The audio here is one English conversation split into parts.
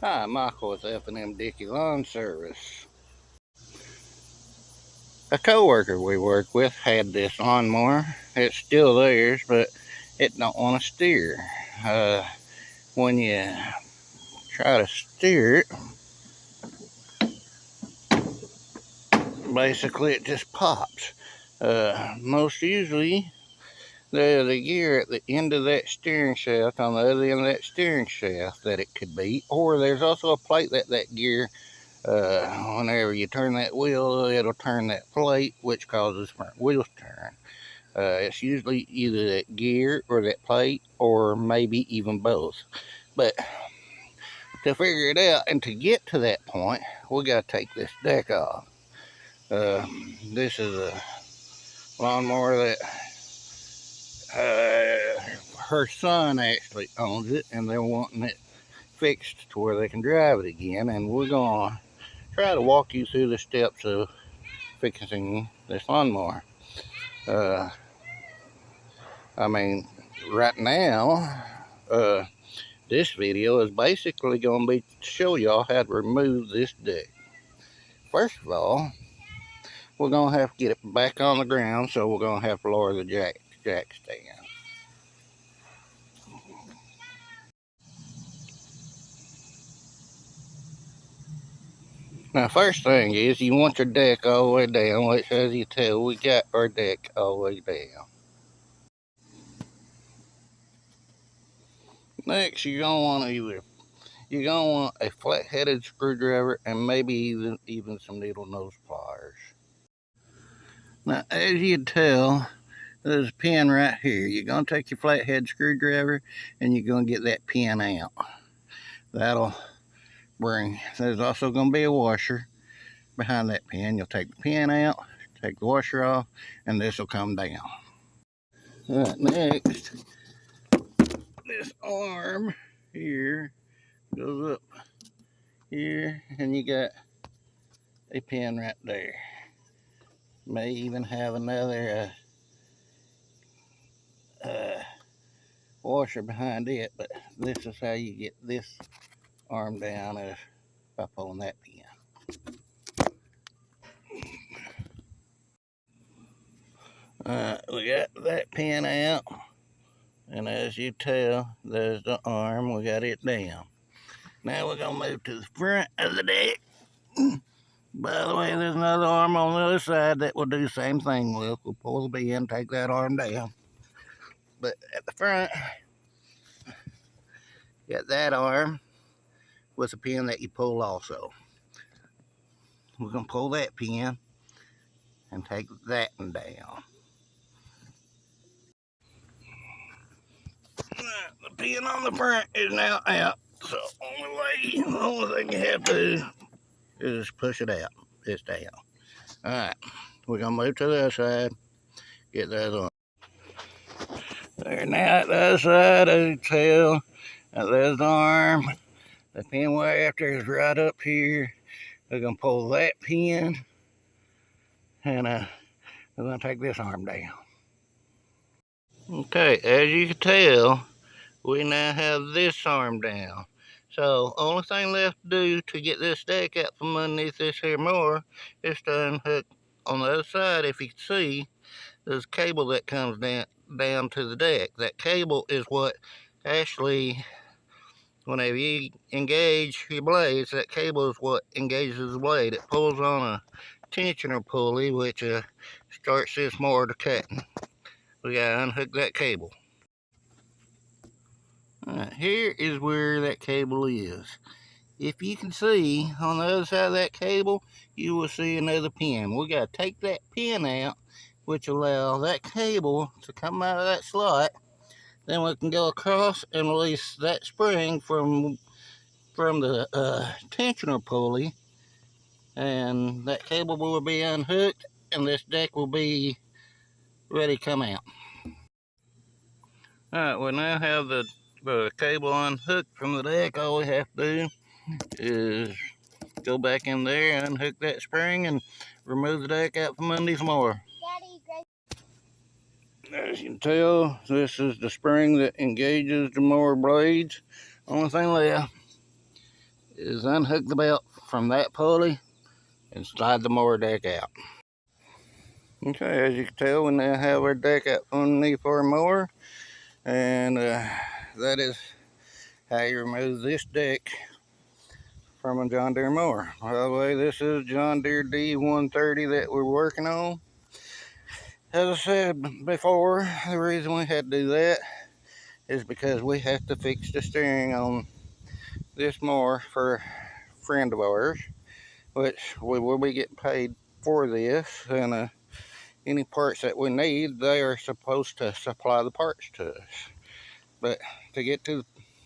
Hi, Michael with F&M Dickey Lawn Service. A co-worker we work with had this lawnmower. It's still theirs, but it don't want to steer. When you try to steer it, basically it just pops. Most usually, there's a gear at the end of that steering shaft, on the other end of that steering shaft that it could be, or there's also a plate that gear, whenever you turn that wheel, it'll turn that plate, which causes front wheels to turn. It's usually either that gear or that plate, or maybe even both. But to figure it out and to get to that point, we got to take this deck off. This is a lawnmower that her son actually owns it, and they're wanting it fixed to where they can drive it again. And we're going to try to walk you through the steps of fixing this lawnmower. I mean, right now, this video is basically going to be to show y'all how to remove this deck. First of all, we're going to have to get it back on the ground, so we're going to have to lower the jack stand. Now, first thing is you want your deck all the way down, which, as you tell, we got our deck all the way down. Next, you're going to want a flat-headed screwdriver and maybe even some needle nose pliers. Now, as you can tell, there's a pin right here. You're going to take your flathead screwdriver and you're going to get that pin out. There's also going to be a washer behind that pin. You'll take the pin out, take the washer off, and this will come down. All right, next, this arm here goes up here, and you got a pin right there. May even have another washer behind it, but this is how you get this arm down, is by pulling that pin. We got that pin out, and as you tell, there's the arm. We got it down. Now we're gonna move to the front of the deck. By the way, there's another arm on the other side that will do the same thing. We'll pull the pin, take that arm down. But at the front, you got that arm with a pin that you pull also. We're gonna pull that pin and take that one down. The pin on the front is now out, so the only thing you have to do is push it out. It's down. All right, we're gonna move to the other side. Get that on. There, now at the other side, as you tell, there's the arm. The pin we're after is right up here. We're gonna pull that pin, and we're gonna take this arm down. Okay, as you can tell, we now have this arm down. So, only thing left to do to get this deck out from underneath this here mower is to unhook on the other side. If you can see, there's a cable that comes down to the deck. That cable is what actually, whenever you engage your blades, that cable is what engages the blade. It pulls on a tensioner pulley, which starts this mower to cutting. We gotta unhook that cable. Alright, here is where that cable is. If you can see, on the other side of that cable, you will see another pin. We got to take that pin out, which allow that cable to come out of that slot. Then we can go across and release that spring from the tensioner pulley, and that cable will be unhooked, and this deck will be ready to come out. Alright, we now have the cable unhooked from the deck. All we have to do is go back in there, unhook that spring, and remove the deck out from under the mower. As you can tell, this is the spring that engages the mower blades. Only thing left is unhook the belt from that pulley and slide the mower deck out. Okay, as you can tell, we now have our deck out underneath our mower, and that is how you remove this deck from a John Deere mower. By the way, this is John Deere D130 that we're working on. As I said before, the reason we had to do that is because we have to fix the steering on this mower for a friend of ours, which we will be getting paid for this, and any parts that we need, they are supposed to supply the parts to us. But to get to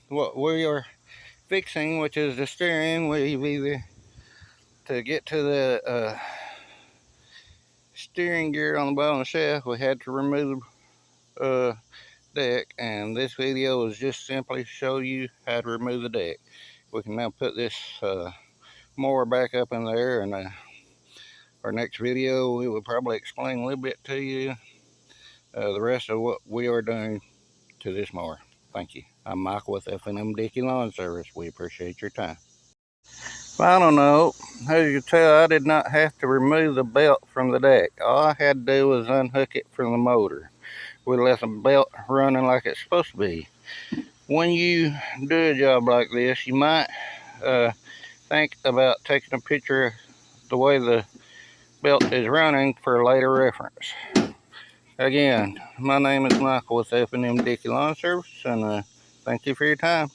what we are fixing, which is the steering, to get to the steering gear on the bottom of the shaft, we had to remove deck, and this video is just simply show you how to remove the deck. We can now put this mower back up in there, and our next video we will probably explain a little bit to you the rest of what we are doing to this mower. Thank you. I'm Michael with F&M Dickey Lawn Service. We appreciate your time. Final note, as you can tell, I did not have to remove the belt from the deck. All I had to do was unhook it from the motor. We left the belt running like it's supposed to be. When you do a job like this, you might think about taking a picture of the way the belt is running for later reference. Again, my name is Michael with F&M Dickey Lawn Service, and thank you for your time.